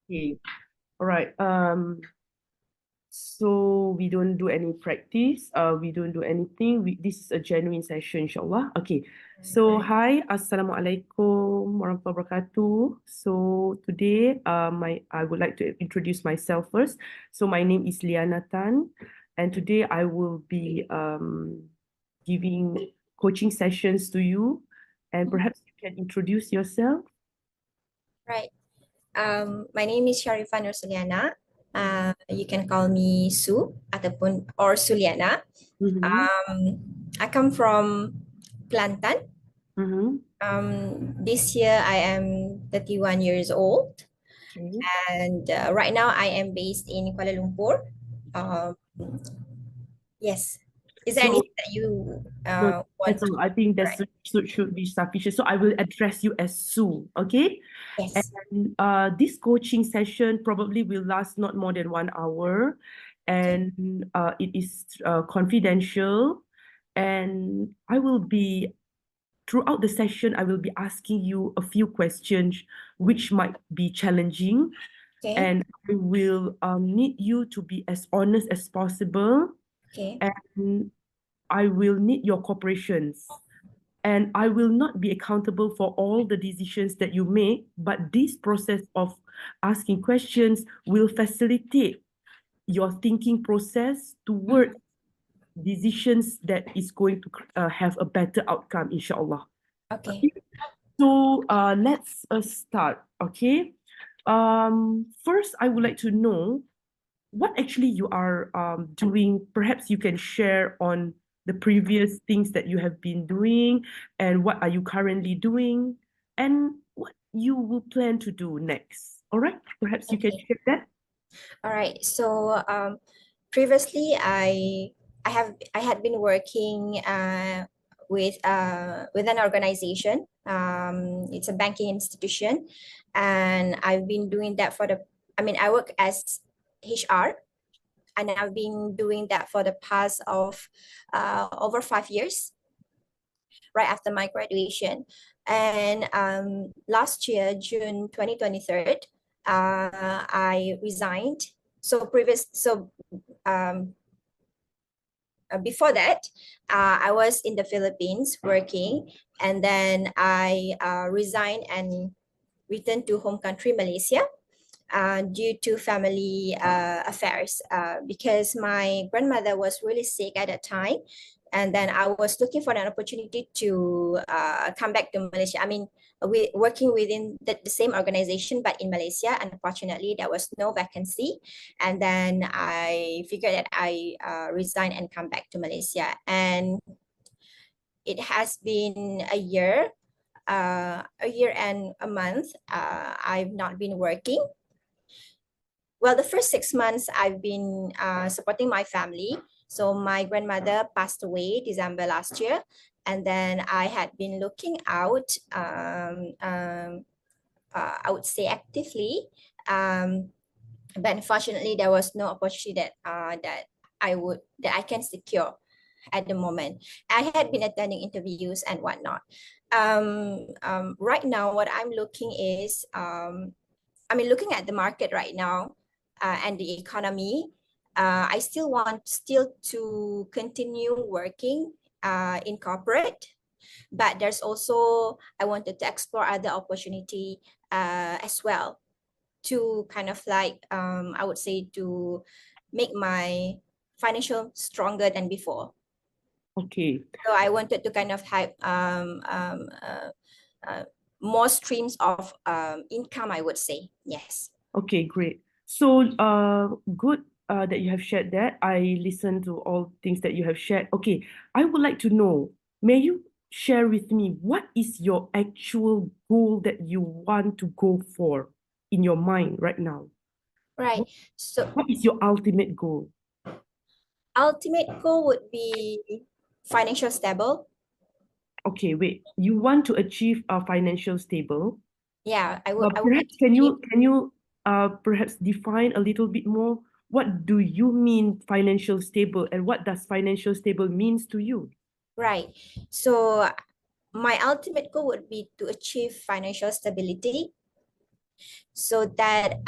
Okay. All right. So we don't do any practice. We don't do anything. This is a genuine session, inshallah. Okay. So hi, assalamualaikum warahmatullahi wabarakatuh. So today, I would like to introduce myself first. So my name is Liana Tan, and today I will be giving coaching sessions to you, and perhaps you can introduce yourself. Right. My name is Sharifah Nur Suliana. You can call me Su or Suliana. Mm-hmm. I come from Kelantan. Mm-hmm. This year I am 31 years old, Okay. and right now I am based in Kuala Lumpur. Um, yes. Is there So anything that you no, want that's to? all. I think that Right. should be sufficient. So I will address you as Sue, okay? Yes. And this coaching session probably will last not more than 1 hour, Okay. and it is confidential. And I will be throughout the session, I will be asking you a few questions which might be challenging, Okay. and I will need you to be as honest as possible, Okay. and I will need your cooperations. And I will not be accountable for all the decisions that you make, but this process of asking questions will facilitate your thinking process toward decisions that is going to have a better outcome, inshallah. Okay. Okay. So let's start. Okay. First, I would like to know what actually you are doing. Perhaps you can share on the previous things that you have been doing, and what are you currently doing, and what you will plan to do next. All right, perhaps you can Okay. share that. All right. So previously, I had been working with an organization. It's a banking institution, and I've been doing that for the. I mean, I work as HR, and I've been doing that for the past of over 5 years, right after my graduation. And last year, June 2023, I resigned. Um, Before that, I was in the Philippines working, and then I resigned and returned to home country, Malaysia, due to family affairs, because my grandmother was really sick at that time. And then I was looking for an opportunity to come back to Malaysia. I mean, we working within the same organization, but in Malaysia. Unfortunately, there was no vacancy. And then I figured that I resign and come back to Malaysia. And it has been a year and a month. I've not been working. Well, the first 6 months I've been supporting my family. So my grandmother passed away December last year, and then I had been looking out. I would say actively, but unfortunately there was no opportunity that I can secure at the moment. I had been attending interviews and whatnot. Right now, what I'm looking is, looking at the market right now and the economy. I still to continue working in corporate, but there's also I wanted to explore other opportunity as well to kind of like I would say to make my financial stronger than before. Okay. So I wanted to kind of have uh, more streams of income, I would say. Yes. Okay, great. So, good that you have shared that. I listened to all things that you have shared. Okay, I would like to know, may you share with me what is your actual goal that you want to go for in your mind right now? Right. What, So what is your ultimate goal? ultimate goal would be financial stable. Okay, wait. You want to achieve a financial stable. Yeah, I would like Perhaps to achieve. can you perhaps define a little bit more? What do you mean financial stable, and what does financial stable means to you? Right. So my ultimate goal would be to achieve financial stability, so that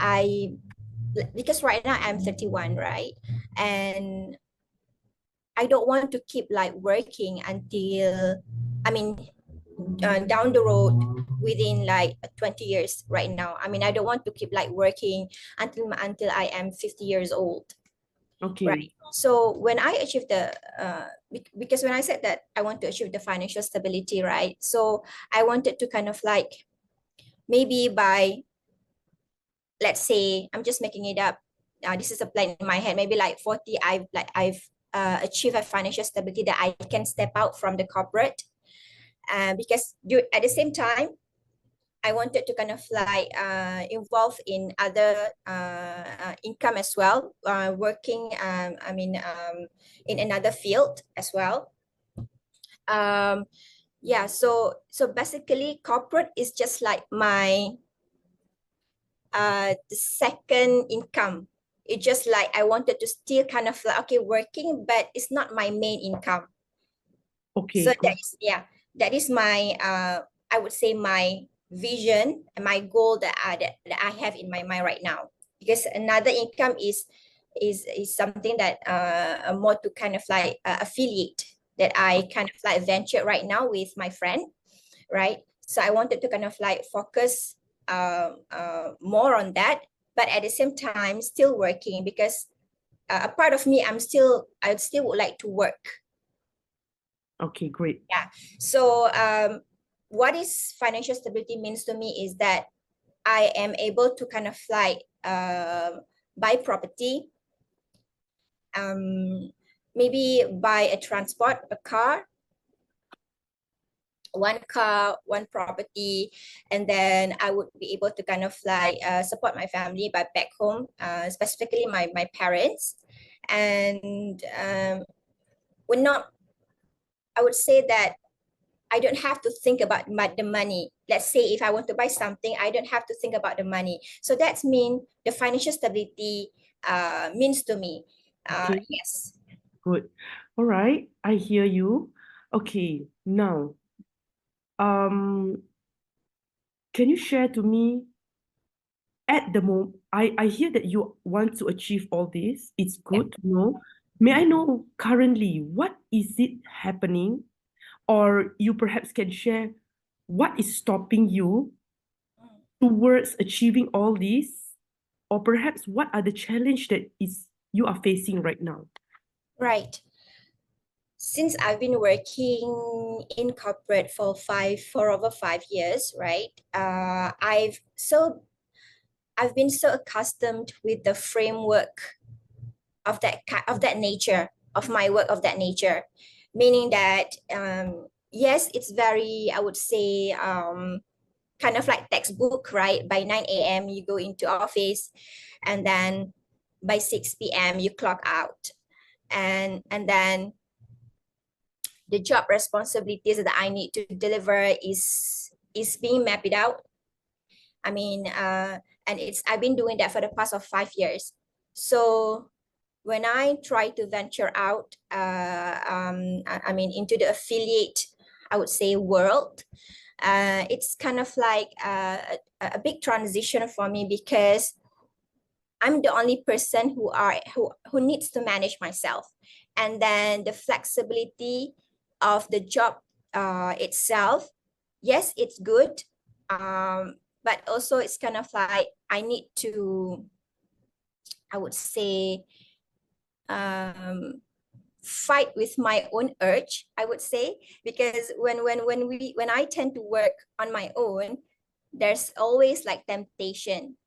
because right now I'm 31, right? And I don't want to keep like working until, I mean, down the road within like 20 years right now. I mean, I don't want to keep like working until I am 50 years old. Okay. Right. So when I achieve because when I said that I want to achieve the financial stability, right? So I wanted to kind of like maybe by, let's say, I'm just making it up. This is a plan in my head. Maybe like 40, I've achieved a financial stability that I can step out from the corporate. Because at the same time, I wanted to kind of like involve in other income as well, working, in another field as well. Yeah, so basically corporate is just like my the second income. It's just like I wanted to still kind of like, okay, working, but it's not my main income. Okay, So good. that is my I would say my vision and my goal that I have in my mind right now. Because another income is something that more to kind of like affiliate that I kind of like venture right now with my friend, right? So I wanted to kind of like focus more on that, but at the same time still working, because a part of me I still would like to work. Okay, great. Yeah. So what is financial stability means to me is that I am able to kind of like buy property, maybe buy a transport, a car, one car, one property, and then I would be able to kind of like support my family by back home, specifically my parents. And would not, I would say that I don't have to think about the money. Let's say if I want to buy something, I don't have to think about the money. So that's mean the financial stability means to me. Okay, Yes. good. All right, I hear you. Okay, now, um, can you share to me at the moment? I hear that you want to achieve all this. It's Yeah. good to know. May I know currently what is it happening? Or you perhaps can share what is stopping you towards achieving all this? Or perhaps what are the challenge that is you are facing right now? Right. Since I've been working in corporate for over 5 years, right? I've been so accustomed with the framework of that nature, of my work of that nature, meaning that yes, it's very, I would say, kind of like textbook, right? By 9 a.m. you go into office, and then by 6 p.m. you clock out, and then the job responsibilities that I need to deliver is being mapped out. I mean, and I've been doing that for the past of 5 years. So when I try to venture out, I mean, into the affiliate, I would say, world, it's kind of like a big transition for me, because I'm the only person who needs to manage myself, and then the flexibility of the job itself. Yes, it's good, but also it's kind of like I need to, I would say, fight with my own urge, I would say, because when I tend to work on my own, there's always like temptation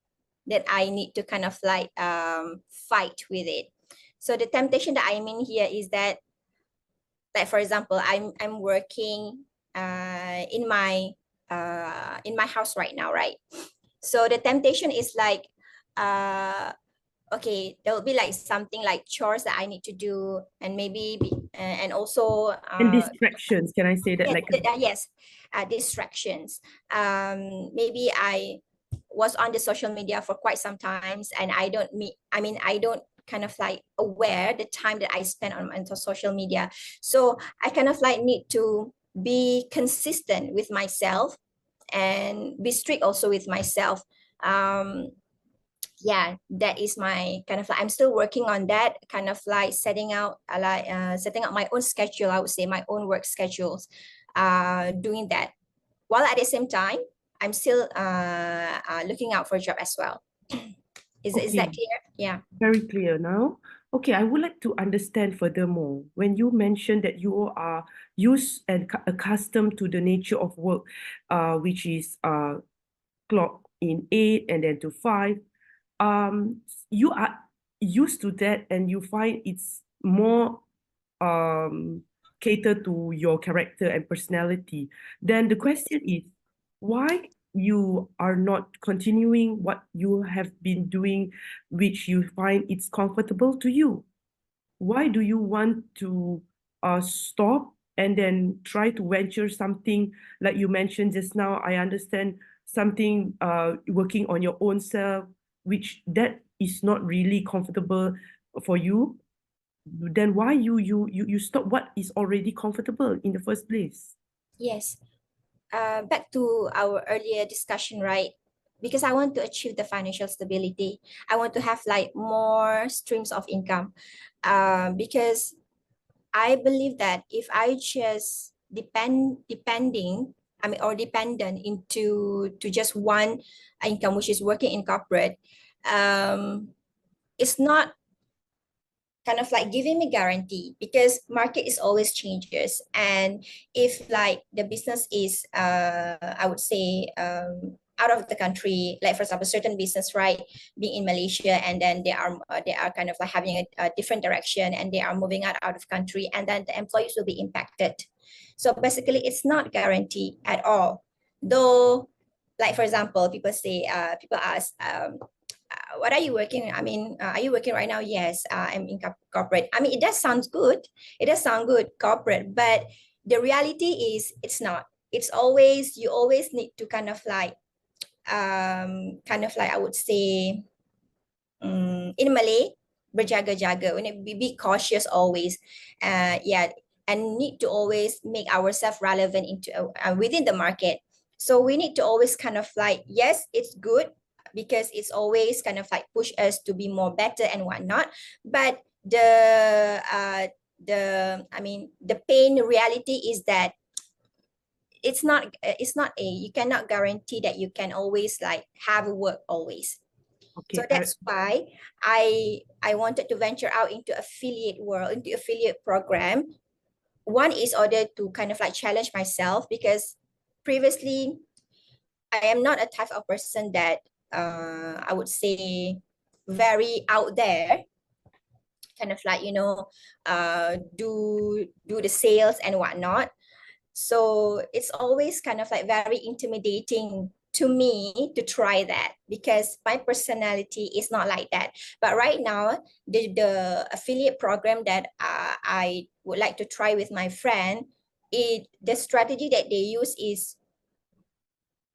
that I need to kind of like fight with it. So the temptation that I mean here is that, like for example, I'm working in my house right now, right? So the temptation is like, okay, there will be like something like chores that I need to do, and maybe and also And distractions, can I say that? yes, Like, yes, distractions. Maybe I was on the social media for quite some times, and I don't kind of like aware the time that I spend on social media. So I kind of like need to be consistent with myself and be strict also with myself. Yeah, that is my kind of like, I'm still working on that, kind of like setting out setting out my own schedule, I would say my own work schedules, doing that, while at the same time I'm still looking out for a job as well. Is Okay, that clear? Yeah. very clear now. Okay, I would like to understand furthermore. When you mentioned that you are used and accustomed to the nature of work, which is clock in 8 and then to 5, you are used to that and you find it's more catered to your character and personality. Then the question is, why you are not continuing what you have been doing, which you find it's comfortable to you? Why do you want to stop and then try to venture something like you mentioned just now? I understand something working on your own self, which that is not really comfortable for you. Then why you stop what is already comfortable in the first place? Yes. Back to our earlier discussion, right? Because I want to achieve the financial stability. I want to have like more streams of income. Because I believe that if I just depending, I mean, or dependent into to just one income, which is working in corporate, it's not kind of like giving me guarantee, because market is always changes. And if like the business is I would say out of the country, like for example certain business, right, being in Malaysia, and then they are kind of like having a different direction, and they are moving out of country, and then the employees will be impacted. So basically it's not guaranteed at all. Though, like for example, people ask, what are you working? I mean, are you working right now? Yes, I'm in corporate. I mean, it does sound good. It does sound good, corporate, but the reality is it's not. It's always, you always need to kind of like I would say, in Malay, berjaga-jaga. We need to be cautious always. Yeah, and need to always make ourselves relevant into within the market. So we need to always kind of like, yes, it's good because it's always kind of like push us to be more better and whatnot. But the I mean the pain reality is that it's not a, you cannot guarantee that you can always like have work always. So Okay, that's why I wanted to venture out into affiliate world, into affiliate program. One is order to kind of like challenge myself, because previously I am not a type of person that I would say very out there, kind of like, do the sales and whatnot. So it's always kind of like very intimidating to me to try that, because my personality is not like that. But right now, the affiliate program that I would like to try with my friend, the strategy that they use is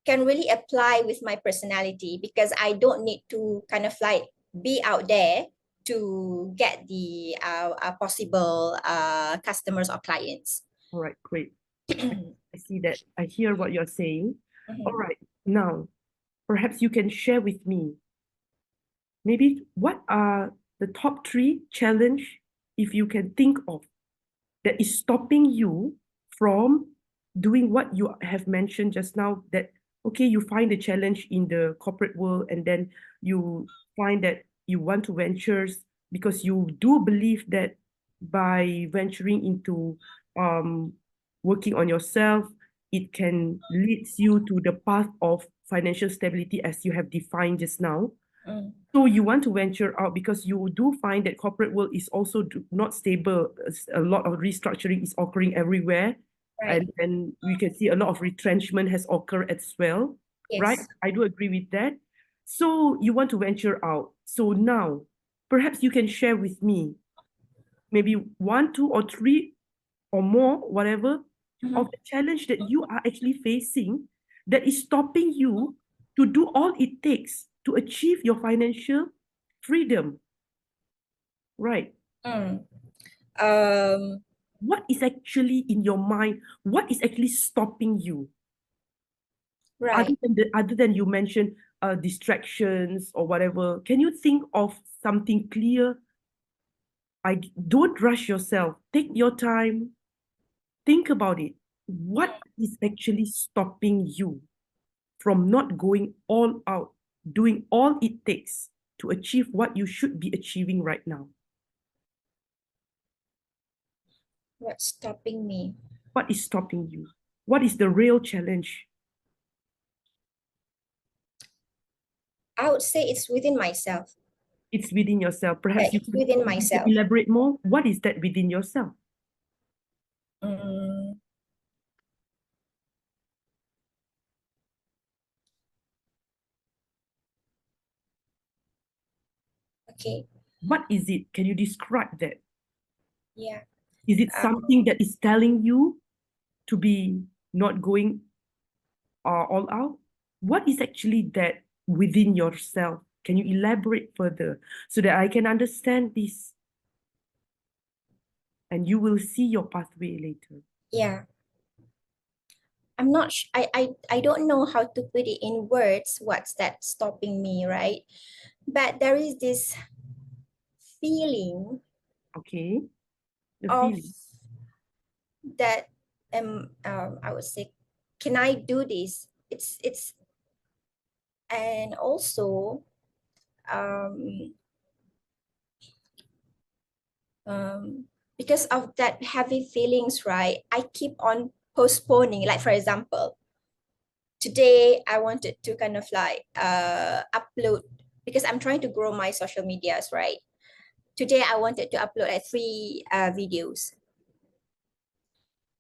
can really apply with my personality, because I don't need to kind of like be out there to get the possible customers or clients. all right, great. I see that. I hear what you're saying. All Mhm. right, now perhaps you can share with me maybe what are the top 3 challenge, if you can think of, that is stopping you from doing what you have mentioned just now, that okay, you find a challenge in the corporate world and then you find that you want to ventures because you do believe that by venturing into um, working on yourself, it can leads you to the path of financial stability as you have defined just now. Mm. So you want to venture out because you do find that corporate world is also not stable. A lot of restructuring is occurring everywhere. Right. And we can see a lot of retrenchment has occurred as well, right? Yes. I do agree with that. So you want to venture out. So now, perhaps you can share with me maybe 1, 2, or 3 or more, whatever, of Mhm. the challenge that you are actually facing that is stopping you to do all it takes to achieve your financial freedom, right? Mm. Um, What is actually in your mind? What is actually stopping you? right. Other than you mentioned, distractions or whatever, can you think of something clear? Don't rush yourself. Take your time. Think about it. What is actually stopping you from not going all out, doing all it takes to achieve what you should be achieving right now? What's stopping me? What is stopping you? What is the real challenge? I would say it's within myself. It's within yourself. Yeah, Perhaps you it's within could myself. elaborate more. What is that within yourself? Mm, okay. What is it? Can you describe that? Yeah. Is it something that is telling you to be not going all out? What is actually that within yourself? Can you elaborate further so that I can understand this and you will see your pathway later? Yeah. I'm not I don't know how to put it in words, what's that stopping me, right? But there is this feeling Okay, the of feeling. that I would say, can I do this? It's and also um because of that heavy feelings, right? I keep on postponing. Like for example, today I wanted to kind of like upload, because I'm trying to grow my social medias, right? Today I wanted to upload like 3 videos,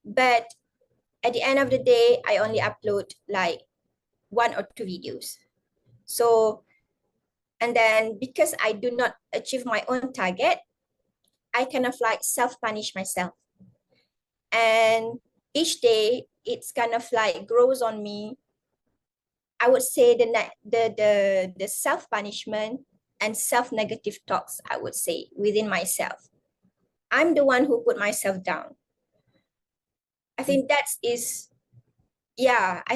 but at the end of the day I only upload like 1 or 2 videos. So, and then because I do not achieve my own target, I kind of like self-punish myself. And each day it's kind of like grows on me. I would say the self-punishment and self-negative talks, I would say, within myself. I'm the one who put myself down. I think I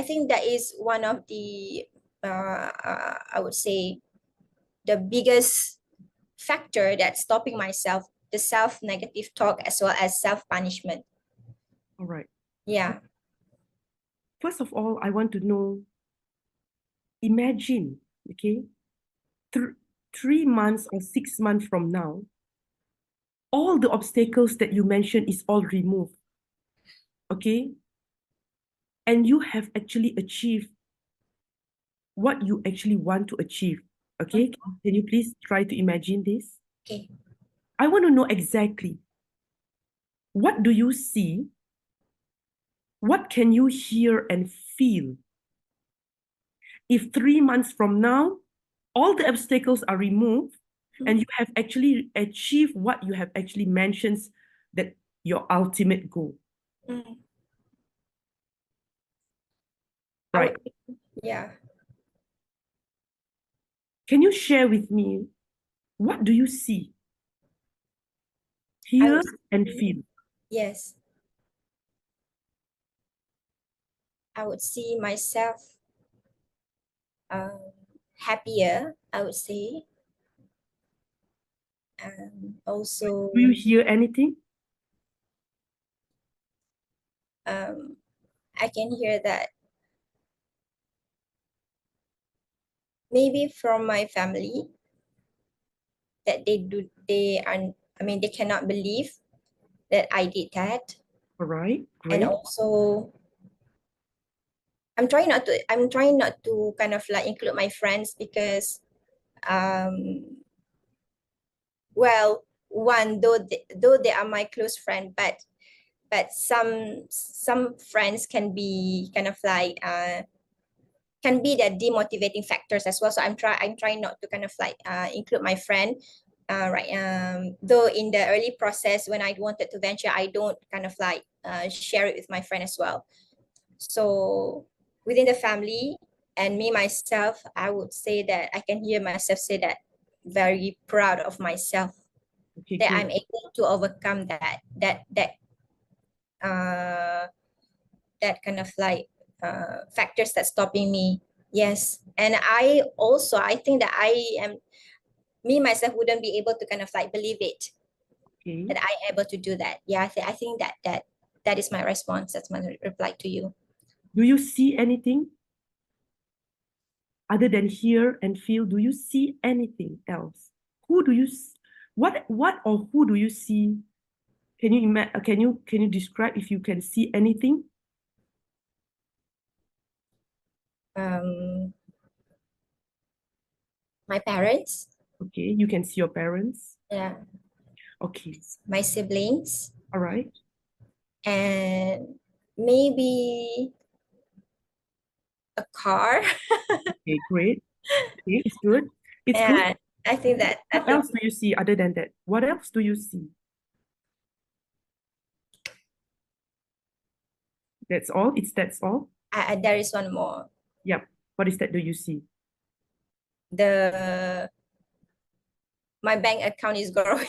think that is one of the, I would say, the biggest factor that's stopping myself, the self-negative talk as well as self-punishment. All right. Yeah. First of all, I want to know, imagine, okay, 3 months or 6 months from now, all the obstacles that you mentioned is all removed, okay? And you have actually achieved what you actually want to achieve, okay? Can you please try to imagine this? Okay. I want to know exactly, what do you see? What can you hear and feel? If 3 months from now, all the obstacles are removed and you have actually achieved what you have actually mentioned, that your ultimate goal, Mm. right? Yeah. Can you share with me, what do you see, I hear, would and say, feel? yes, I would see myself happier, I would say. Also, Do you hear anything? I can hear that maybe from my family, that they cannot believe that I did that. All right, And great. also I'm trying not to kind of like include my friends, because um well, one, though they are my close friend, but some friends can be kind of like can be the demotivating factors as well. So I'm trying not to kind of like include my friend, right? Though in the early process when I wanted to venture, I don't kind of like share it with my friend as well. So within the family and me myself, I would say that I can hear myself say that very proud of myself, Okay, that good. I'm able to overcome uh that kind of like factors that's stopping me. Yes. And I think that me myself wouldn't be able to kind of like believe it Okay. that I'm able to do that. Yeah, I think that is my response. That's my reply to you. Do you see anything other than hear and feel? Do you see anything else? Who do you what or who do you see? Can you describe if you can see anything? Um, my parents, Okay, you can see your parents. yeah, Okay, my siblings, all right. and maybe a car. Okay, great. Okay, it's good. It's good. And I think that What else do you see other than that? What else do you see? That's all? That's all? there is one more. Yep. What is that do you see? The My bank account is growing.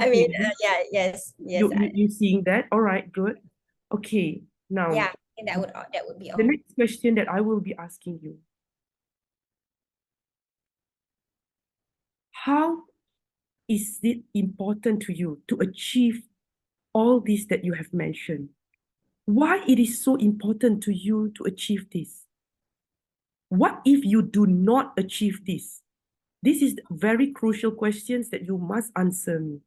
I mean, Okay. yeah, yes, yes. You seeing that? All right, good. Okay. Now, Yeah, I think that would be the all. next question that I will be asking you. How is it important to you to achieve all this that you have mentioned? Why it is so important to you to achieve this? What if you do not achieve this? This is very crucial questions that you must answer me.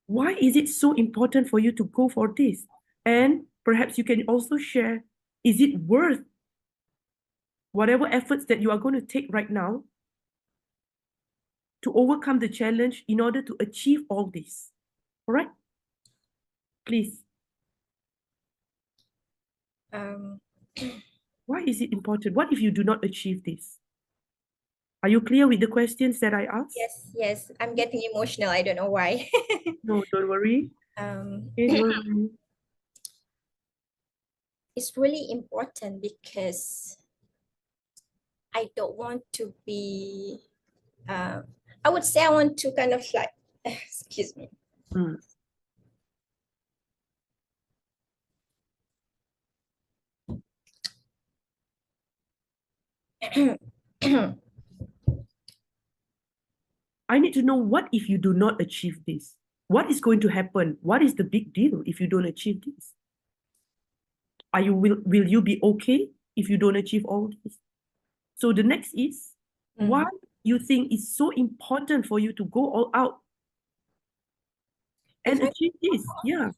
Why is it so important for you to go for this? And perhaps you can also share, is it worth whatever efforts that you are going to take right now to overcome the challenge in order to achieve all this? All right? Please. Um, Why is it important? What if you do not achieve this? Are you clear with the questions that I asked? yes, yes. I'm getting emotional. I don't know why. No, don't worry. um, Okay, don't worry. it's really important because I don't want to be. I would say I want to kind of like, excuse me. Mm. I need to know, what if you do not achieve this? What is going to happen? What is the big deal if you don't achieve this? Will you be okay if you don't achieve all this? So the next is, why you think it's so important for you to go all out and if I achieve this? Yeah.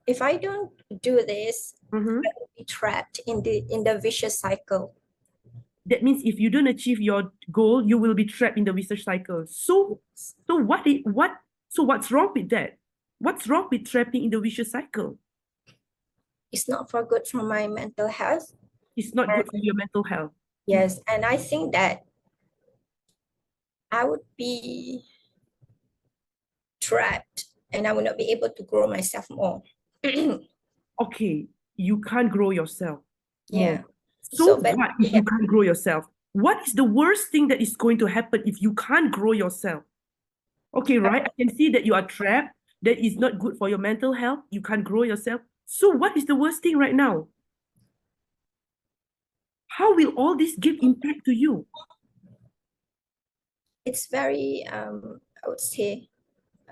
if I don't do this, Mhm. I will be trapped in the vicious cycle. That means if you don't achieve your goal, you will be trapped in the vicious cycle. So what's wrong with that? What's wrong with trapping in the vicious cycle? It's not for good for my mental health. It's not good for your mental health. Yes, and I think that I would be trapped and I would not be able to grow myself more. Okay, you can't grow yourself more. Yeah. So So, but what if you can't grow yourself? What is the worst thing that is going to happen if you can't grow yourself? Okay, right? I can see that you are trapped. That is not good for your mental health. You can't grow yourself. So what is the worst thing right now? How will all this give impact to you? it's very, I would say,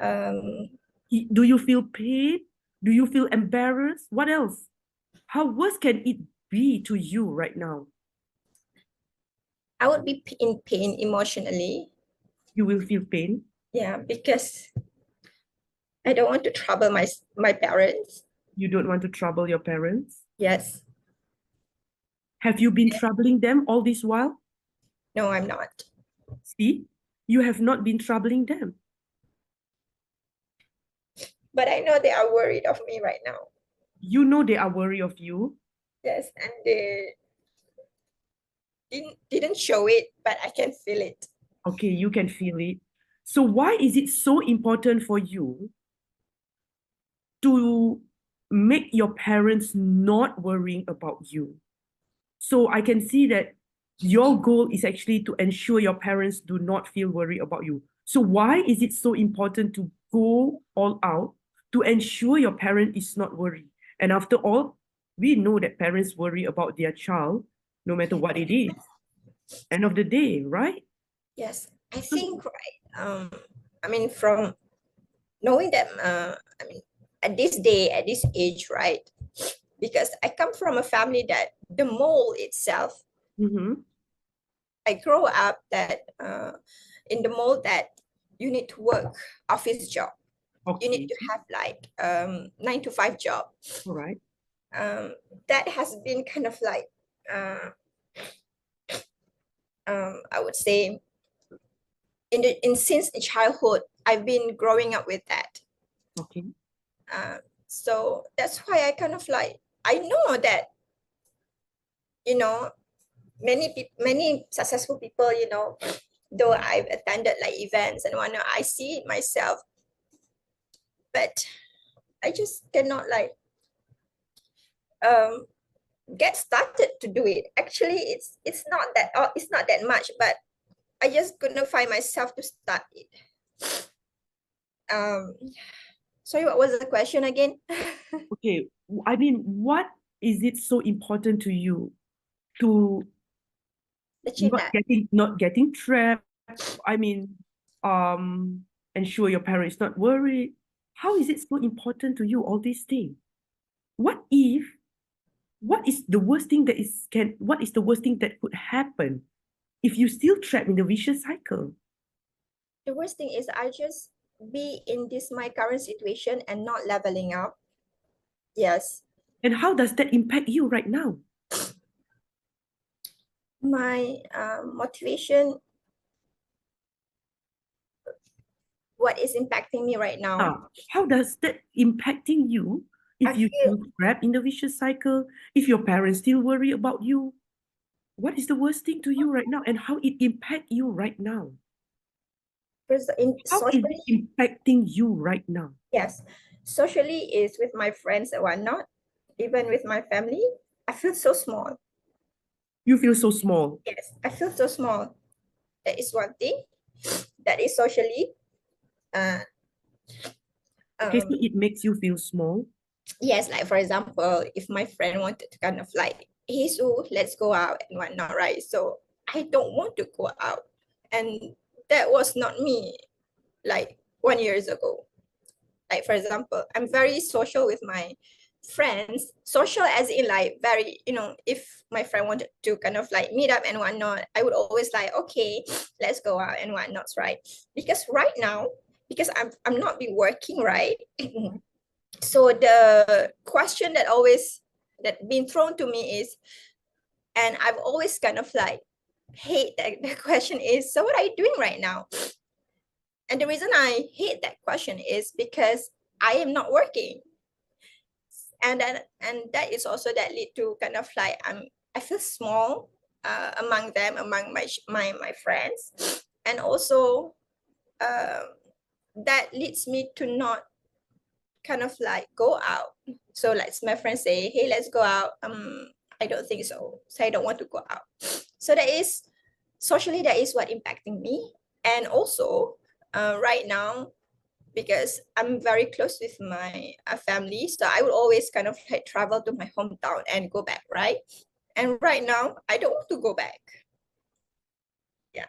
Do you feel pain? Do you feel embarrassed? What else? How worse can it be to you right now? I would be in pain emotionally. You will feel pain. Yeah, because I don't want to trouble my parents. You don't want to trouble your parents. Yes. Have you been troubling them all this while? No, I'm not. See, you have not been troubling them. But I know they are worried of me right now. You know they are worried of you. Yes, and they didn't show it, but I can feel it. Okay, you can feel it. So why is it so important for you to make your parents not worrying about you? So I can see that your goal is actually to ensure your parents do not feel worried about you. So why is it so important to go all out to ensure your parent is not worried? And after all, we know that parents worry about their child no matter what it is. End of the day, right? Yes, I So, think, right. I mean, from knowing that, I mean, at this day, at this age, right? Because I come from a family that the mall itself, mhm, I grow up that in the mall that you need to work office job. You need okay, to have like 9 to 5 job. all right. Um, that has been kind of like I would say in since childhood, I've been growing up with that. Okay. So that's why I kind of like I know that you know many successful people, though I've attended like events and whatnot, I see it myself, but I just cannot like um get started to do it. Actually, it's not that much, but I just couldn't find myself to start it. Um, sorry, what was the question again? Okay. I mean, what is it so important to you to Achieve that. not getting trapped? I mean, ensure your parents not worried. How is it so important to you, all these things? What if, what is the worst thing what is the worst thing that could happen if you still trapped in the vicious cycle? The worst thing is I just be in this my current situation and not leveling up. Yes, And how does that impact you right now? my motivation, what is impacting me right now. How does that impacting you I if you feel still trapped in the vicious cycle, if your parents still worry about you? What is the worst thing to you right now and how it impact you right now? in How is socially, it impacting you right now? yes, socially is with my friends and whatnot, even with my family. I feel so small. You feel so small. Yes, I feel so small. That is one thing. That is socially. Uh, Okay, so um, it makes you feel small. yes, like for example, if my friend wanted to kind of like, hey, so let's go out and whatnot, right? So I don't want to go out. And that was not me like 1 years ago. Like for example, I'm very social with my friends, social as in like very, if my friend wanted to kind of like meet up and whatnot, I would always like, okay, let's go out and whatnot, right? Because right now, because I'm not be working, right? So the question that always that been thrown to me is, and I've always kind of like hate that the question is, so what are you doing right now? And the reason I hate that question is because I am not working. And that is also that lead to kind of like I feel small among them, among my friends. And also that leads me to not kind of like go out. So like my friends say, hey, let's go out. I don't think so. So I don't want to go out. So that is socially, that is what impacting me. And also right now, because I'm very close with my family, so I would always kind of like travel to my hometown and go back, right? And right now, I don't want to go back. Yeah,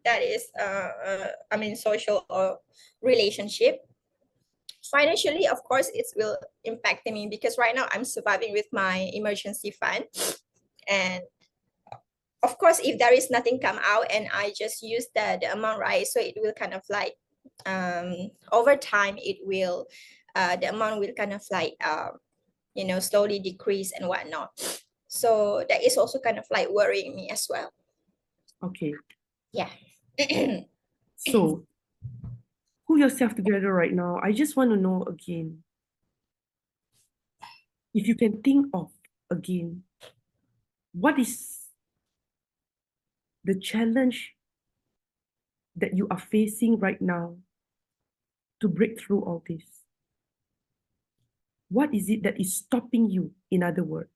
that is, I mean, social or relationship. Financially, of course, it will impact me because right now I'm surviving with my emergency fund. And of course, if there is nothing come out and I just use the amount, right? So it will kind of like, over time, it will, the amount will kind of like, slowly decrease and whatnot. So that is also kind of like worrying me as well. Okay. Yeah. So pull yourself together right now. I just want to know again, if you can think of again, what is the challenge that you are facing right now to break through all this? What is it that is stopping you, in other words?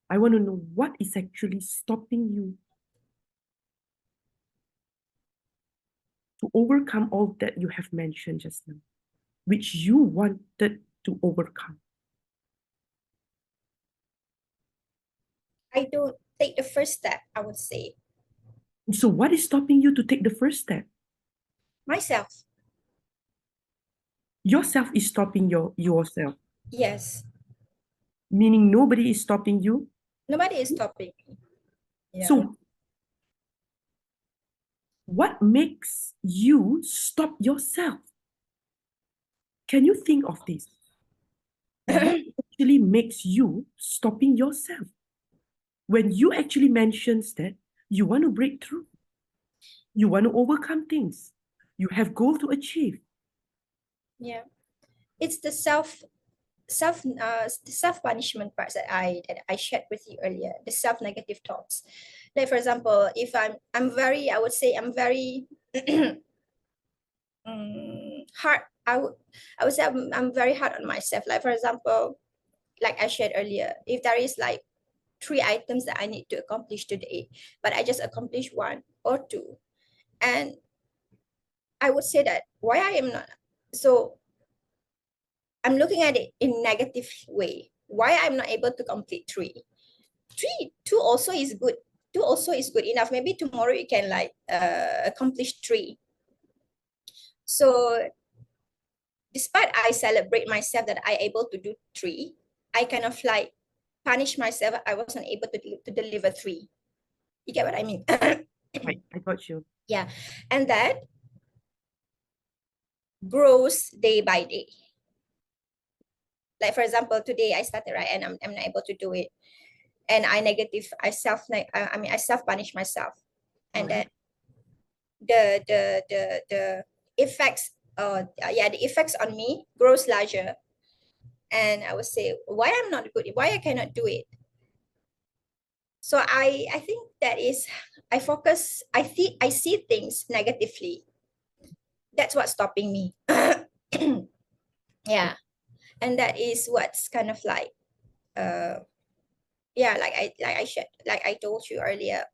I want to know what is actually stopping you to overcome all that you have mentioned just now, which you wanted to overcome. I don't take the first step, I would say. So what is stopping you to take the first step? Myself. Yourself is stopping yourself, Yes. meaning nobody is stopping you. Nobody is stopping me. Yeah. So what makes you stop yourself? Can you think of this? What actually makes you stopping yourself? When you actually mentions that you want to break through, you want to overcome things, you have goal to achieve. Yeah. It's the self punishment parts that I shared with you earlier, the self negative thoughts. Like for example, if I'm very, I would say I'm very hard. I would say I'm very hard on myself. Like for example, like I shared earlier, if there is like 3 items that I need to accomplish today, but I just accomplish one or two, and I would say that why I am not, so I'm looking at it in negative way. Why I'm not able to complete two also is good. Two also is good enough. Maybe tomorrow you can like accomplish three. So despite I celebrate myself that I able to do three, I kind of like punish myself. I wasn't able to deliver three. You get what I mean? Right, I got you. Yeah, and that grows day by day. Like for example, today I started right, and I'm not able to do it, and I self punish myself, and then Alright. the effects the effects on me grows larger, and I would say why I'm not good, why I cannot do it. So I think that is, I see things negatively. That's what's stopping me. Yeah, and that is what's kind of like yeah, like I told you earlier,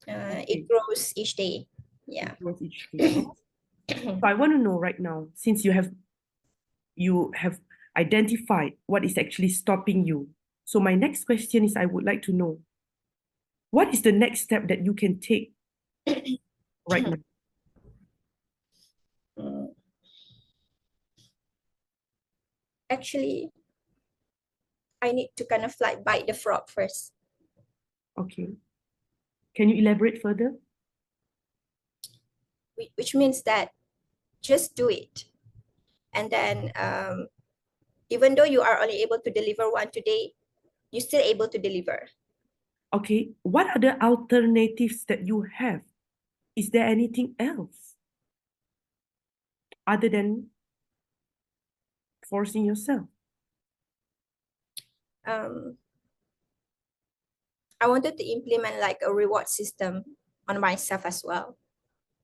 it Okay. grows each day. Yeah. It was each day. Oh. So I want to know right now, since you have identified what is actually stopping you. So my next question is I would like to know what is the next step that you can take right now? Mm, actually, I need to kind of like bite the frog first, Okay. Can you elaborate further? which means that just do it. And then even though you are only able to deliver one today, you're still able to deliver. Okay. What are the alternatives that you have? Is there anything else other than forcing yourself? Um, I wanted to implement like a reward system on myself as well.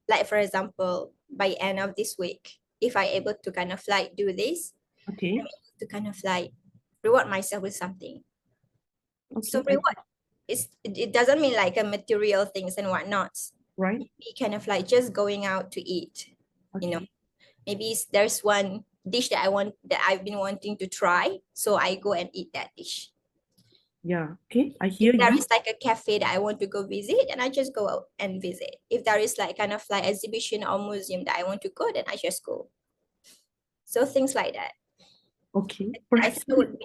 Like for example, by end of this week, if I able to kind of like do this, Okay. to kind of like reward myself with something. So Okay. reward it doesn't mean like a material things and whatnot. Right. Be kind of like just going out to eat. You know, Okay. maybe there's one dish that I've been wanting to try, so I go and eat that dish. Yeah. Okay. I If hear there you. is like a cafe that I want to go visit, and I just go out and visit. If there is like kind of like exhibition or museum that I want to go, then I just go. So things like that. Okay. I Perhaps think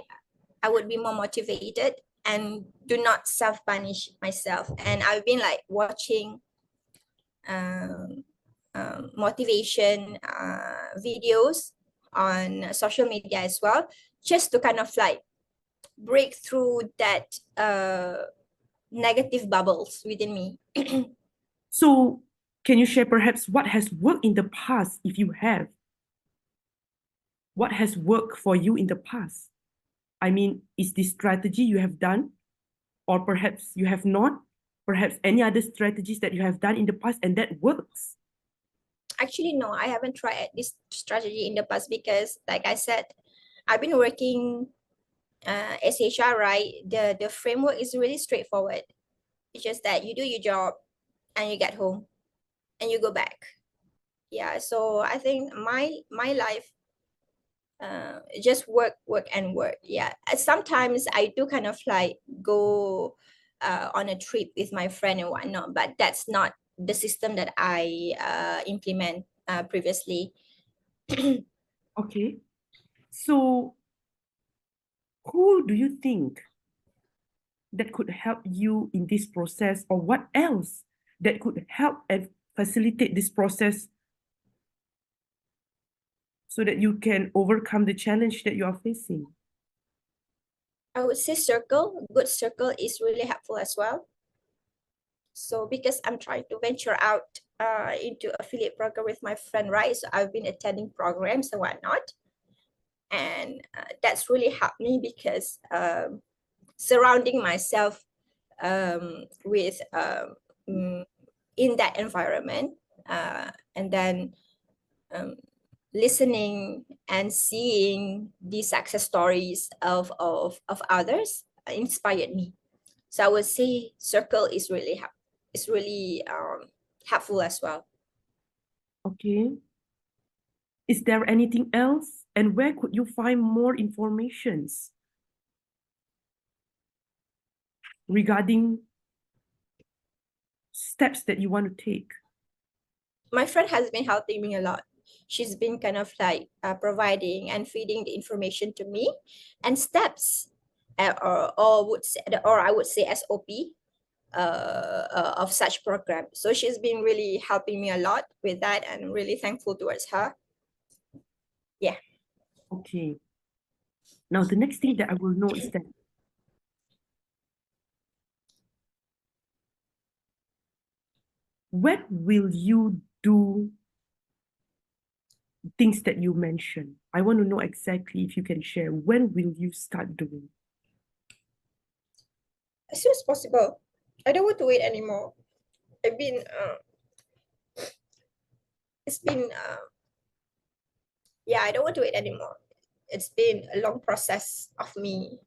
I would be more motivated and do not self-punish myself. And I've been like watching um, motivation videos on social media as well, just to kind of like break through that negative bubbles within me. so. Can you share perhaps what has worked in the past if you have? What has worked for you in the past? I mean, is this strategy you have done, or perhaps you have not? Perhaps any other strategies that you have done in the past and that works? Actually, no, I haven't tried this strategy in the past because, like I said, I've been working as HR, right? The framework is really straightforward. It's just that you do your job and you get home and you go back. Yeah, so I think my life just work and work. Yeah, sometimes I do kind of like go on a trip with my friend and whatnot, but that's not the system that I implement previously. Okay. So who do you think that could help you in this process, or what else that could help and facilitate this process so that you can overcome the challenge that you are facing? I would say good circle is really helpful as well. So because I'm trying to venture out into affiliate program with my friend, right? So I've been attending programs and whatnot. And that's really helped me because surrounding myself with in that environment, and then listening and seeing the success stories of others inspired me. So I would say circle is really helpful as well. Okay. Is there anything else? And where could you find more informations regarding steps that you want to take? My friend has been helping me a lot. She's been kind of like providing and feeding the information to me and steps, or I would say SOP of such program. So she's been really helping me a lot with that, and I'm really thankful towards her. Yeah. Okay. Now, the next thing that I will know is that when will you do things that you mentioned? I want to know exactly, if you can share, when will you start doing? As soon as possible. I don't want to wait anymore. I've been it's been yeah, I don't want to wait anymore. It's been a long process of me.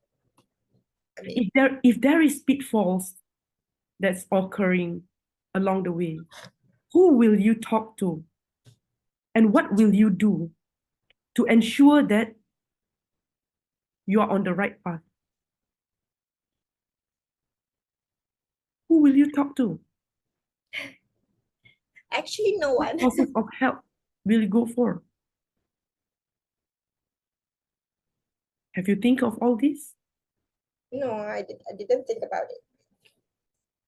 I mean, If there is pitfalls that's occurring along the way, who will you talk to? And what will you do to ensure that you are on the right path? Who will you talk to? actually no What one. sources of help will you go for? Have you think of all this? No, I didn't think about it.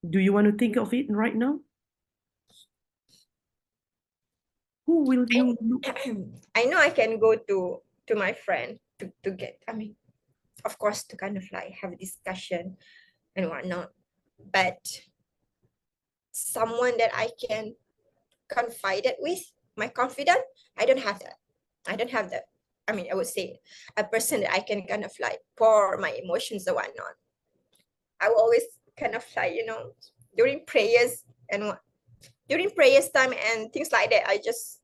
Do you want to think of it right now? Who will you look? I know I can go to my friend to get, I mean, of course, to kind of like have a discussion and whatnot, but someone that I can confide it with, my confidant, I don't have that. I don't have that. I mean, I would say a person that I can kind of like pour my emotions or whatnot. I will always kind of like, during prayers and during prayers time and things like that, I just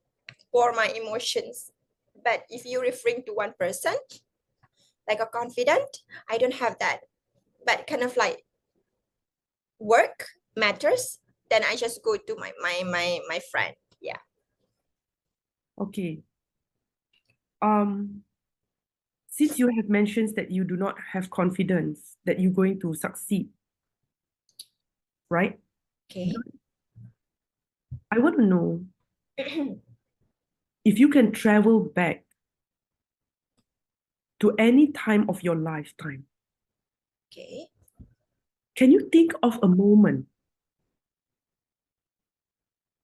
pour my emotions. But if you're referring to one person, like a confidant, I don't have that. But kind of like work matters, then I just go to my friend. Yeah. Okay. Since you have mentioned that you do not have confidence that you're going to succeed, right? Okay. I want to know if you can travel back to any time of your lifetime. Okay. Can you think of a moment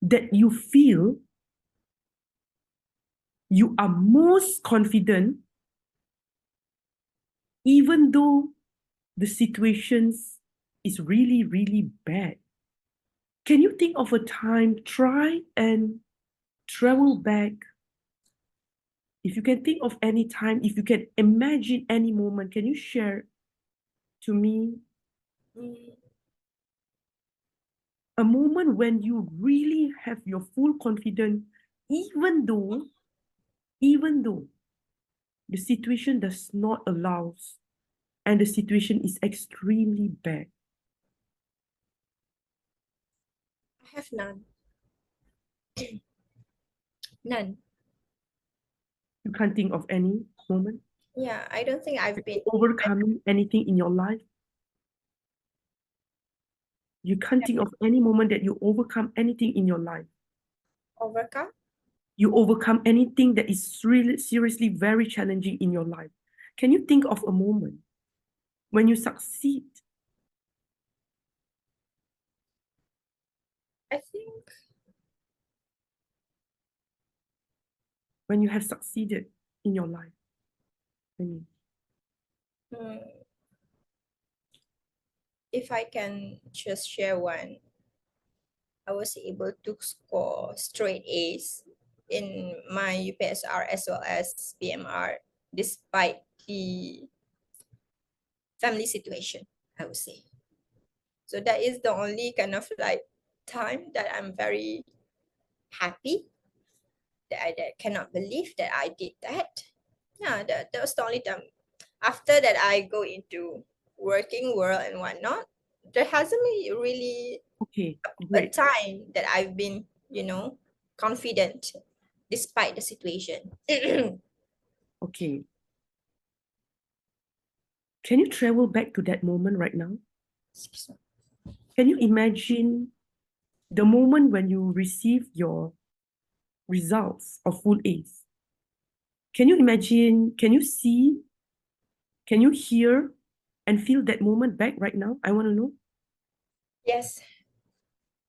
that you feel you are most confident, even though the situations is really, really bad? Can you think of a time? Try and travel back. If you can think of any time, if you can imagine any moment, can you share to me Mm, a moment when you really have your full confidence, even though the situation does not allow and the situation is extremely bad? I have none. None. You can't think of any moment Yeah, I don't think I've been. overcoming anything in your life? You can't think of any moment that you overcome anything in your life. Overcome? You overcome anything that is really seriously very challenging in your life. Can you think of a moment when you succeed? I think When you have succeeded in your life? mm, if I can just share one, I was able to score straight A's in my UPSR as well as PMR despite the family situation, I would say. So that is the only kind of like time that I'm very happy that I cannot believe that I did that. Yeah, that was the only time. After that, I go into working world and whatnot. There hasn't been really Okay, a great. time that I've been, confident despite the situation. Okay. Can you travel back to that moment right now? Can you imagine the moment when you receive your results of full A's? Can you imagine, can you see, can you hear and feel that moment back right now? I want to know. Yes,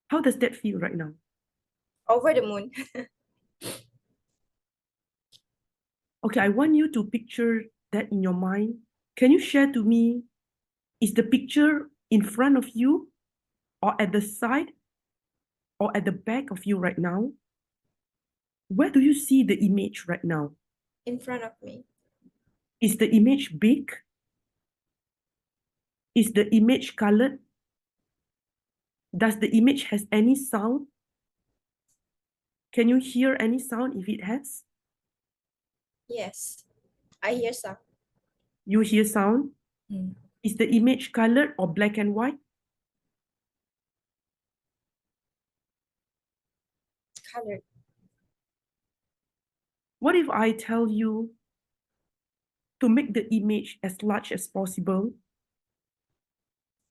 How does that feel right now? over the moon. Okay, I want you to picture that in your mind. Can you share to me, is the picture in front of you or at the side or at the back of you right now? Where do you see the image right now? In front of me. Is the image big? Is the image colored? Does the image has any sound? Can you hear any sound if it has? Yes, I hear some. You hear sound? Mm. Is the image colored or black and white? Colored. What if I tell you to make the image as large as possible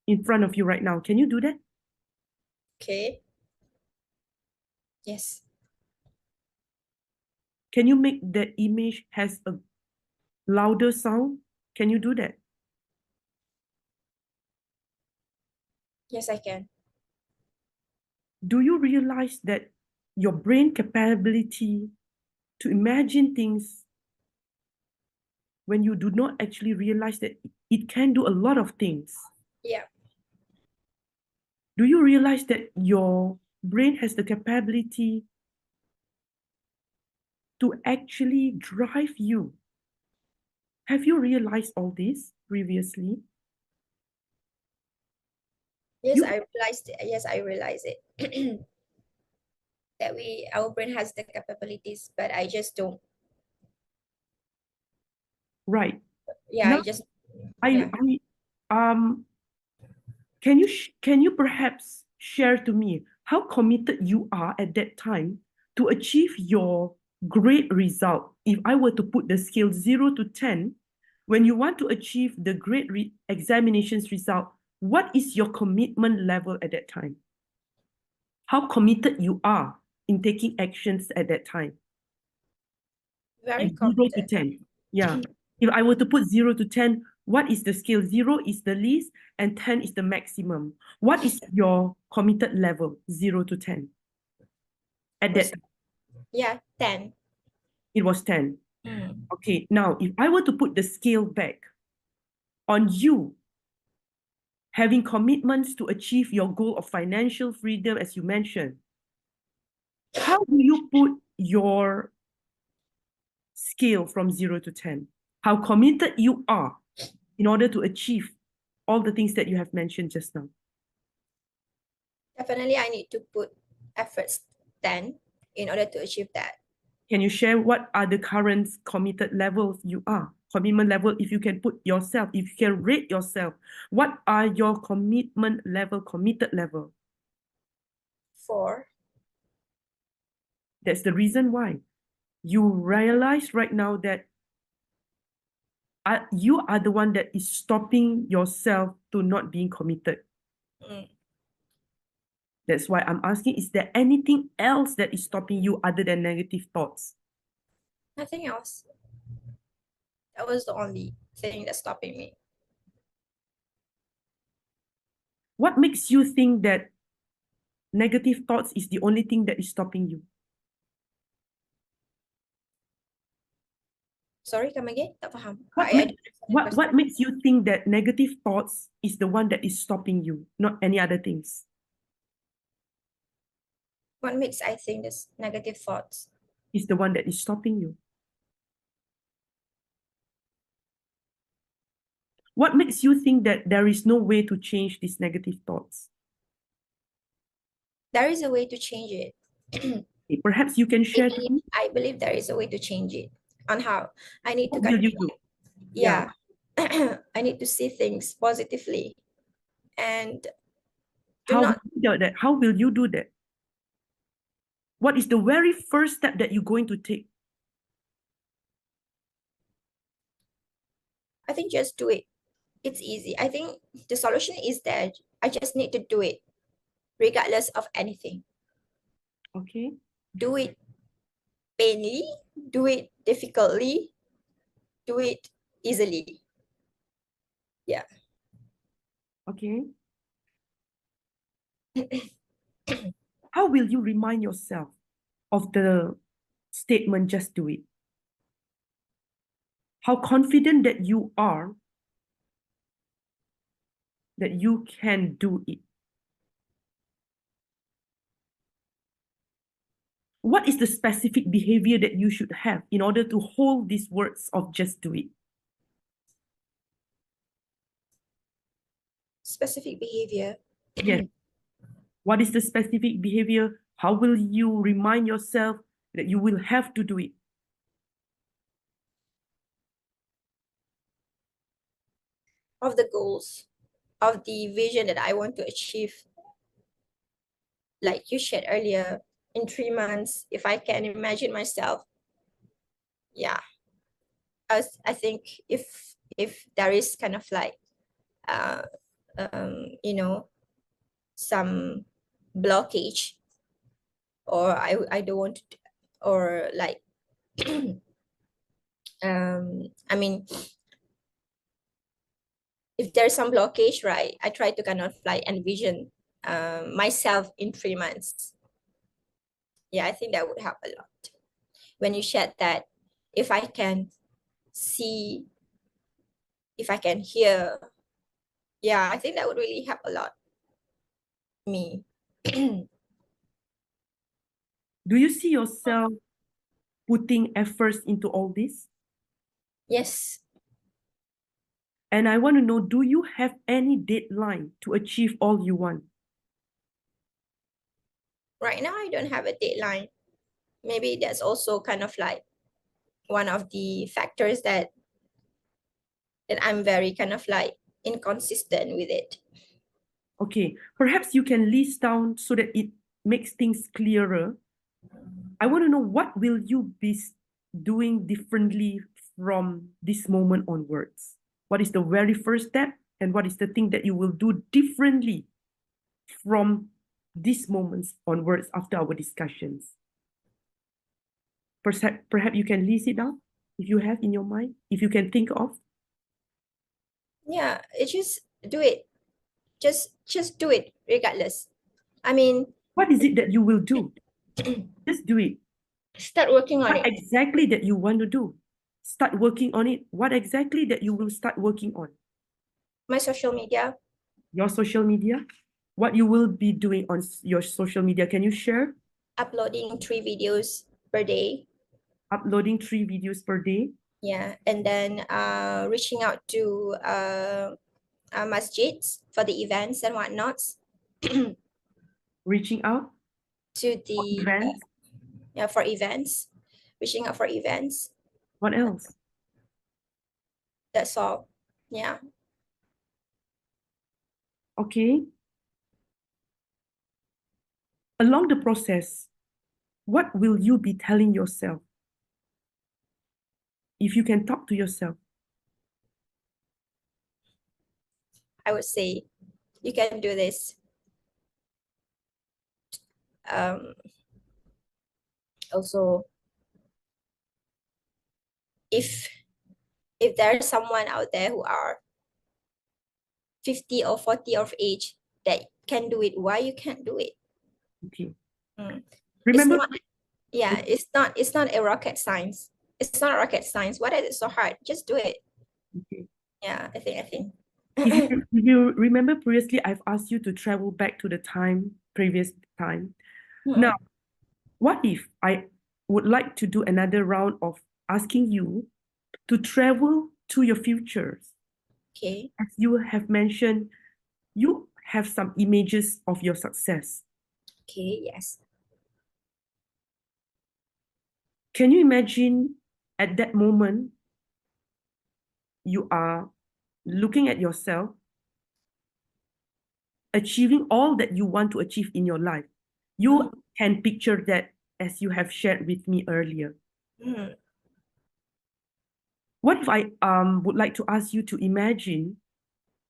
in front of you right now? Can you do that? Okay. Yes. Can you make that image has a louder sound? Can you do that? Yes, I can. Do you realize that your brain capability to imagine things when you do not actually realize that it can do a lot of things? Yeah. Do you realize that your brain has the capability to actually drive you? Have you realized all this previously? Yes, You I realized it. Yes, I realize it. That our brain has the capabilities, but I just don't. right. Yeah, Now I just I yeah. um can you perhaps share to me how committed you are at that time to achieve your great result? If I were to put the scale 0 to 10, when you want to achieve the great examinations result, what is your commitment level at that time? How committed you are in taking actions at that time? Very If 0 to committed. 10. Yeah. If I were to put 0 to 10, what is the scale? 0 is the least and 10 is the maximum. What is your committed level, 0 to 10? At that Was time, yeah, 10. it was 10. Mm. Okay, now if I were to put the scale back on you having commitments to achieve your goal of financial freedom, as you mentioned, how do you put your scale from 0 to 10? How committed you are in order to achieve all the things that you have mentioned just now? Definitely I need to put efforts 10 in order to achieve that. Can you share what are the current committed levels you are? Commitment level, if you can put yourself, if you can rate yourself, what are your commitment level, committed level? 4. That's the reason why you realize right now that you are the one that is stopping yourself to not being committed. Mm. That's why I'm asking, is there anything else that is stopping you other than negative thoughts? Nothing else. That was the only thing that's stopping me. What makes you think that negative thoughts is the only thing that is stopping you? Sorry, come again? Tak faham. What, I make, don't understand the question. what makes you think that negative thoughts is the one that is stopping you, not any other things? What makes I think this negative thoughts? Is the one that is stopping you? What makes you think that there is no way to change these negative thoughts? There is a way to change it. Perhaps you can share to me. I believe there is a way to change it. On how I need to What will you do? yeah. I need to see things positively and do How will not you do that? How will you do that? What is the very first step that you're going to take? I think just do it. It's easy. I think the solution is that I just need to do it regardless of anything. Okay. Do it painfully, do it difficultly, do it easily. Yeah. Okay. How will you remind yourself of the statement, just do it? How confident that you are that you can do it? What is the specific behavior that you should have in order to hold these words of just do it? Specific behavior. Yes. What is the specific behavior? How will you remind yourself that you will have to do it? Of the goals, of the vision that I want to achieve. Like you shared earlier, in 3 months, if I can imagine myself, yeah, I think if there is kind of like uh you know, some blockage, or I don't want to, or like I mean, if there's some blockage, right, I try to kind of like envision myself in 3 months. Yeah, I think that would help a lot. When you shared that, if I can see, if I can hear, yeah, I think that would really help a lot me. Do you see yourself putting efforts into all this? Yes. And I want to know, do you have any deadline to achieve all you want? Right now, I don't have a deadline. Maybe that's also kind of like one of the factors that I'm very kind of like inconsistent with it. Okay, perhaps you can list down so that it makes things clearer. I want to know, what will you be doing differently from this moment onwards? What is the very first step, and what is the thing that you will do differently from these moments onwards after our discussions? Perhaps you can list it down if you have in your mind, if you can think of. Yeah, it's just do it. Just do it regardless. I mean, What is it that you will do? Just do it. start working on What it. exactly that you want to do? Start working on it. What exactly that you will start working on? My social media, Your social media? What you will be doing on your social media? Can you share? uploading 3 videos per day. Uploading 3 videos per day. Yeah, and then reaching out to masjids for the events and whatnots. Reaching out To for the events. yeah, for events, reaching out for events. What else? That's all. Yeah. Okay. Along the process, what will you be telling yourself? If you can talk to yourself. I would say you can do this. Also, if there's someone out there who are 50 or 40 of age that can do it, why you can't do it? Okay. It's Remember, not, yeah, it's not a rocket science. It's not rocket science. Why is it so hard? Just do it. okay. Yeah, I think. If you remember previously, I've asked you to travel back to the previous time. Now, what if I would like to do another round of asking you to travel to your futures? Okay. As you have mentioned, you have some images of your success. Okay, yes. Can you imagine at that moment you are looking at yourself, achieving all that you want to achieve in your life? You can picture that as you have shared with me earlier. What if I would like to ask you to imagine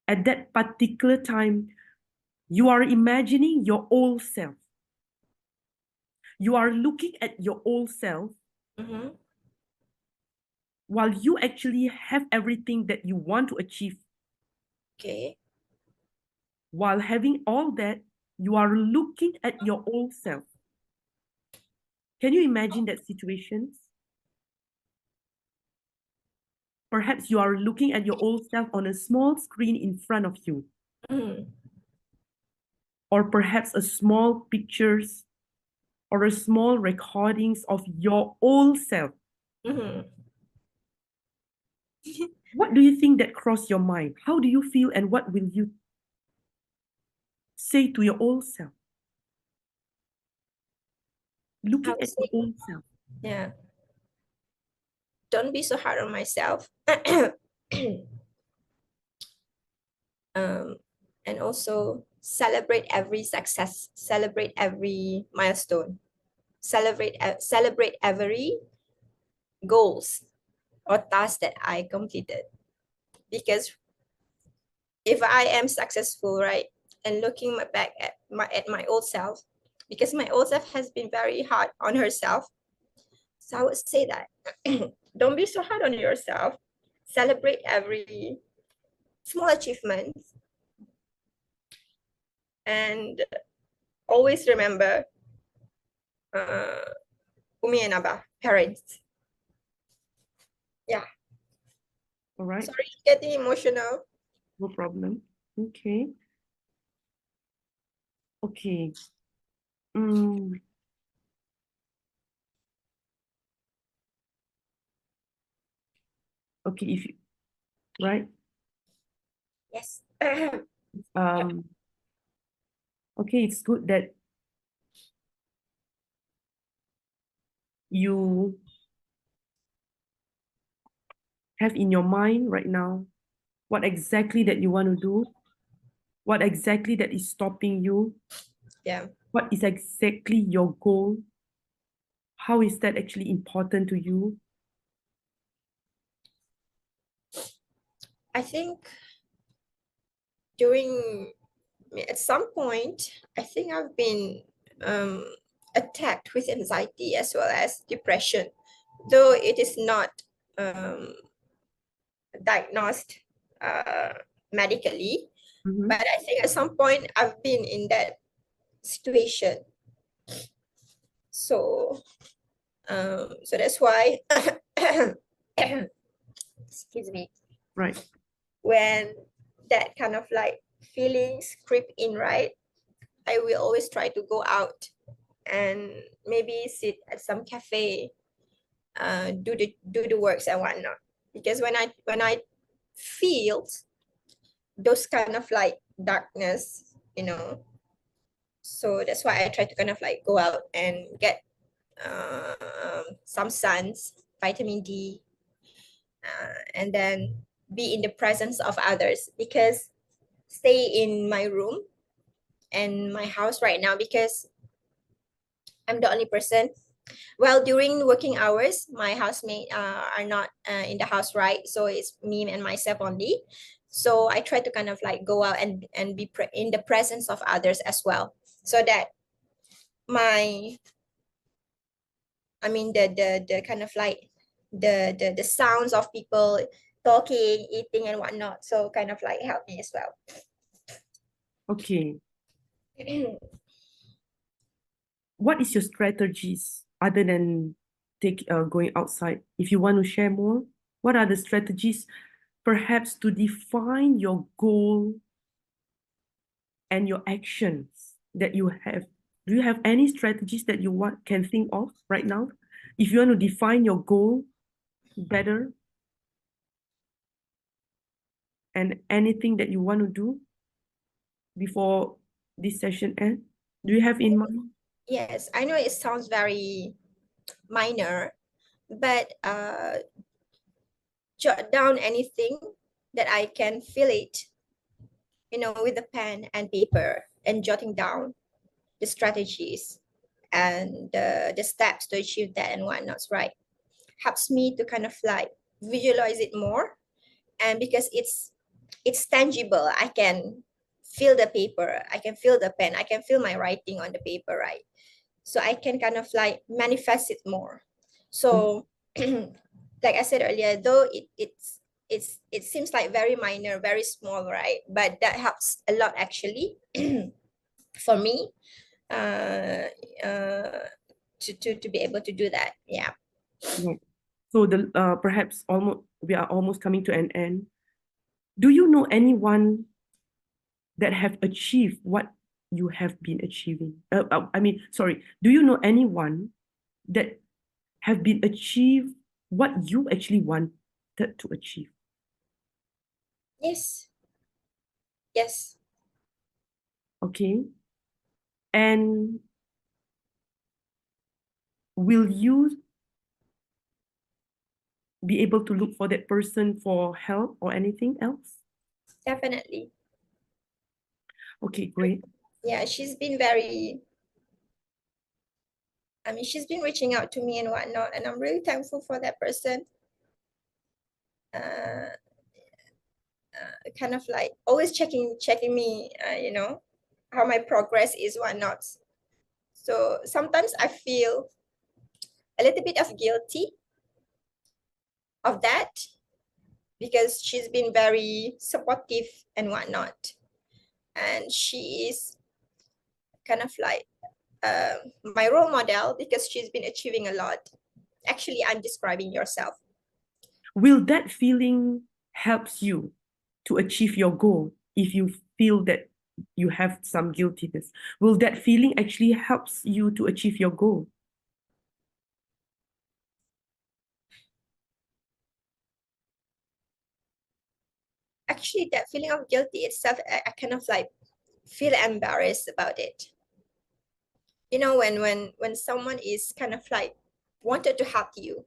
at that particular time, you are imagining your old self. You are looking at your old self while you actually have everything that you want to achieve. Okay. While having all that, you are looking at your old self. Can you imagine that situation? Perhaps you are looking at your old self on a small screen in front of you. Or perhaps a small pictures or a small recordings of your old self. What do you think that crossed your mind? How do you feel and what will you say to your old self? I Looking would at your say, old self. yeah, don't be so hard on myself. And also celebrate every success, celebrate every milestone, celebrate every goals or task that I completed. Because if I am successful, right, and looking back at my old self, because my old self has been very hard on herself, so I would say that don't be so hard on yourself. Celebrate every small achievement, and always remember Umi and Abba, parents. Yeah. All right. Sorry, getting emotional. No problem. Okay. Okay. Okay, if you, right? Yes. Um, okay, it's good that you have in your mind right now what exactly that you want to do, what exactly that is stopping you, Yeah. what is exactly your goal, how is that actually important to you? I think during at some point, I think I've been attacked with anxiety as well as depression, though it is not diagnosed medically. But I think at some point I've been in that situation. So, so that's why, excuse me, Right. when that kind of like feelings creep in, right, I will always try to go out and maybe sit at some cafe, do the works and whatnot. Because when I feel those kind of like darkness, so that's why I try to kind of like go out and get some suns, vitamin D, and then be in the presence of others, because stay in my room and my house right now, because I'm the only person. Well, during working hours, my housemate are not in the house, right? So it's me and myself only. So I try to kind of like go out and be in the presence of others as well, so that my, the kind of like the sounds of people talking, eating and whatnot. So kind of like help me as well. Okay. What is your strategies other than going outside? If you want to share more, what are the strategies perhaps to define your goal and your actions that you have? Do you have any strategies that you can think of right now? If you want to define your goal better and anything that you want to do before this session ends, do you have in mind? Yes, I know it sounds very minor, but jot down anything that I can feel it, with a pen and paper and jotting down the strategies and the steps to achieve that and whatnot, right? Helps me to kind of like visualize it more. And because it's tangible, I can feel the paper, I can feel the pen, I can feel my writing on the paper, right? So I can kind of like manifest it more. So like I said earlier, though it seems like very minor, very small, right? But that helps a lot actually for me, uh, uh, to be able to do that. Yeah. Right. So perhaps we are almost coming to an end. Do you know anyone that have achieved what you have been achieving? Sorry. Do you know anyone that have been achieved what you actually wanted to achieve? Yes. Yes. Okay. And will you be able to look for that person for help or anything else? Definitely. Okay, great. Yeah, she's been she's been reaching out to me and whatnot, and I'm really thankful for that person. Uh, Kind of like always checking me, how my progress is, whatnot. So sometimes I feel a little bit of guilty of that because she's been very supportive and whatnot, and she is kind of like my role model because she's been achieving a lot. Actually, I'm describing yourself. Will that feeling helps you to achieve your goal if you feel that you have some guiltiness? Will that feeling actually helps you to achieve your goal? Actually, that feeling of guilty itself, I kind of like feel embarrassed about it. When someone is kind of like wanted to help you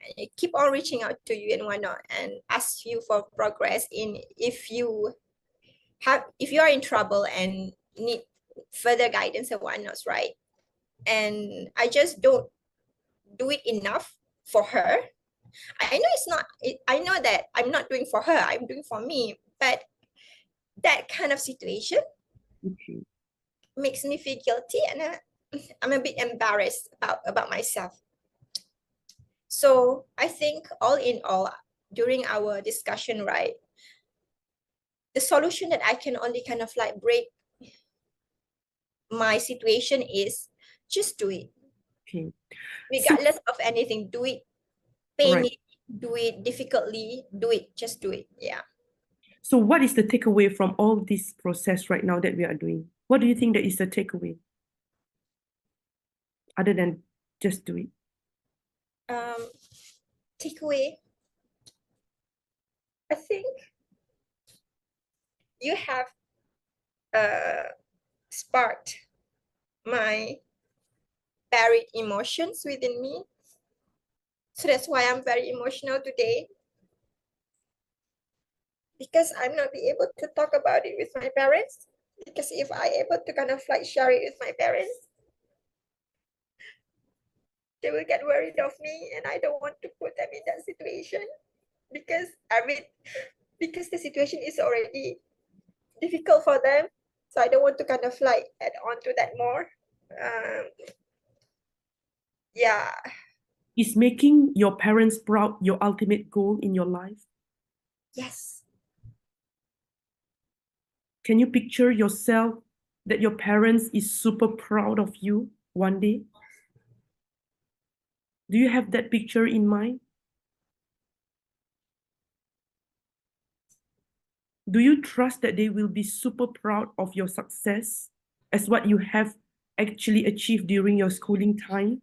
and they keep on reaching out to you and whatnot and ask you for progress in if you are in trouble and need further guidance and whatnot, right? And I just don't do it enough for her. I know I know that I'm not doing for her, I'm doing for me, but that kind of situation Okay. makes me feel guilty, and I'm a bit embarrassed about myself. So I think all in all, during our discussion, right, the solution that I can only kind of like break my situation is just do it. Okay. So, Regardless of anything, do it. Pain right. it, do it difficultly, do it, just do it. Yeah. So, what is the takeaway from all this process right now that we are doing? What do you think that is the takeaway other than just do it? Um, Takeaway. I think you have sparked my buried emotions within me. So that's why I'm very emotional today. Because I'm not be able to talk about it with my parents. Because if I able to kind of like share it with my parents, they will get worried of me, and I don't want to put them in that situation. Because because the situation is already difficult for them. So I don't want to kind of like add on to that more. Um, yeah. Is making your parents proud your ultimate goal in your life? Yes. Can you picture yourself that your parents is super proud of you one day? Do you have that picture in mind? Do you trust that they will be super proud of your success as what you have actually achieved during your schooling time?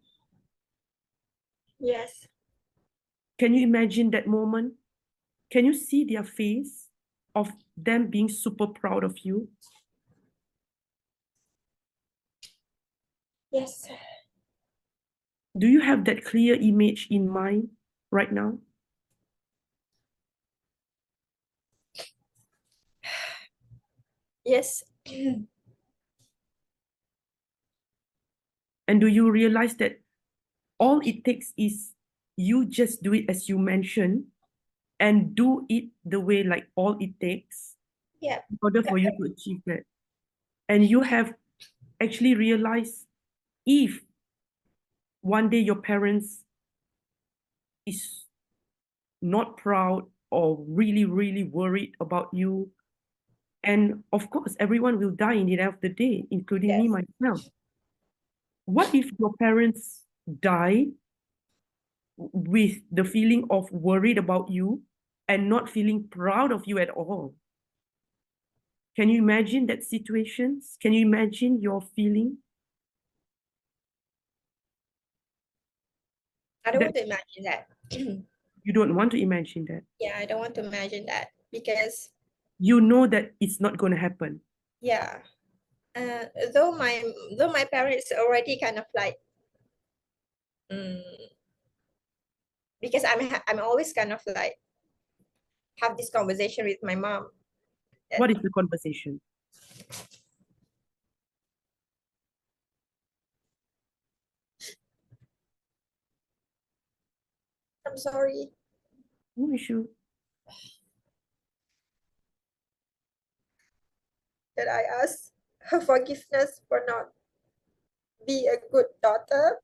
Yes. Can you imagine that moment? Can you see their face of them being super proud of you? Yes. Do you have that clear image in mind right now? Yes. And do you realize that all it takes is you just do it as you mentioned and do it the way like all it takes Yeah. in order for you to achieve that? And you have actually realized if one day your parents is not proud or really, really worried about you, and of course, everyone will die in the end of the day, including me, Yes. myself. What if your parents die with the feeling of worried about you and not feeling proud of you at all? Can you imagine that situations? Can you imagine your feeling? I don't That want to imagine that. you don't want to imagine that. Yeah, I don't want to imagine that because You know that it's not going to happen. yeah, uh, though my though my parents already kind of like because I'm always kind of like have this conversation with my mom. What is the conversation? I'm sorry No issue. that I asked her forgiveness for not be a good daughter.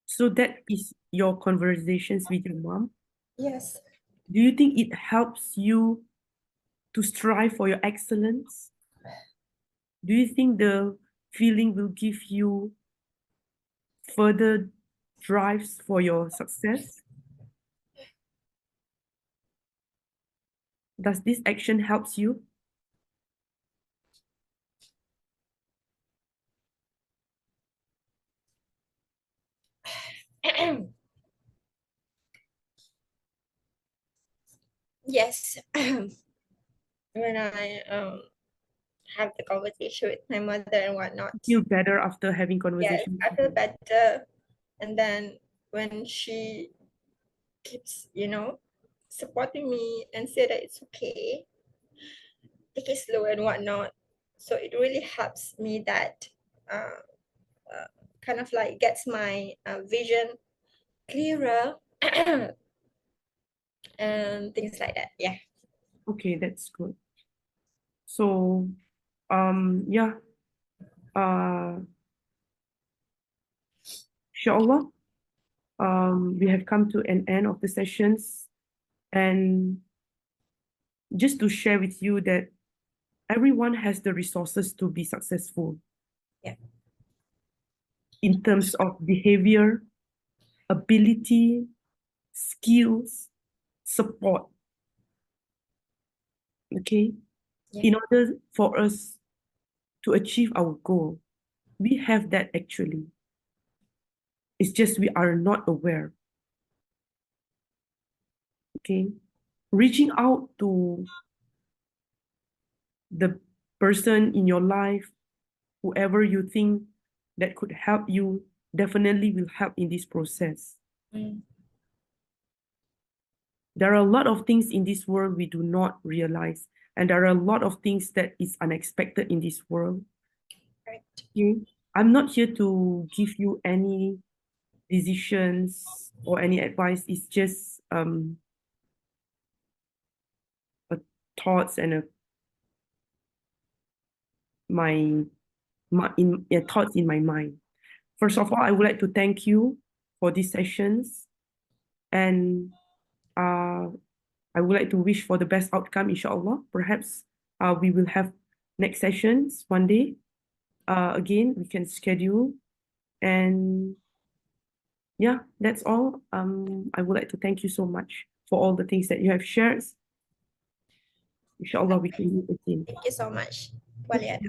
So that is your conversations with your mom. Yes. Do you think it helps you to strive for your excellence? Do you think the feeling will give you further drives for your success? Does this action helps you? Yes. When I have the conversation with my mother and whatnot. Feel better after having Yes, conversations? I feel better. And then when she keeps, supporting me and say that it's okay, take it slow and whatnot. So it really helps me that uh, kind of like gets my vision clearer and things like that. Yeah. Okay, that's good. So, yeah, uh, inshallah, we have come to an end of the sessions, and just to share with you that everyone has the resources to be successful Yeah. in terms of behavior, ability, skills, support. Okay. Yeah. In order for us to achieve our goal, we have that actually. It's just we are not aware. Okay. Reaching out to the person in your life, whoever you think that could help you, definitely will help in this process. Mm, There are a lot of things in this world we do not realize, and there are a lot of things that is unexpected in this world. right. Okay? I'm not here to give you any decisions or any advice. It's just a thoughts and a my thoughts in my mind. First of all, I would like to thank you for these sessions, and I would like to wish for the best outcome, inshallah. Perhaps we will have next sessions one day. Again, we can schedule, and yeah, that's all. I would like to thank you so much for all the things that you have shared. Inshallah, we can meet again. Thank you so much. Walian.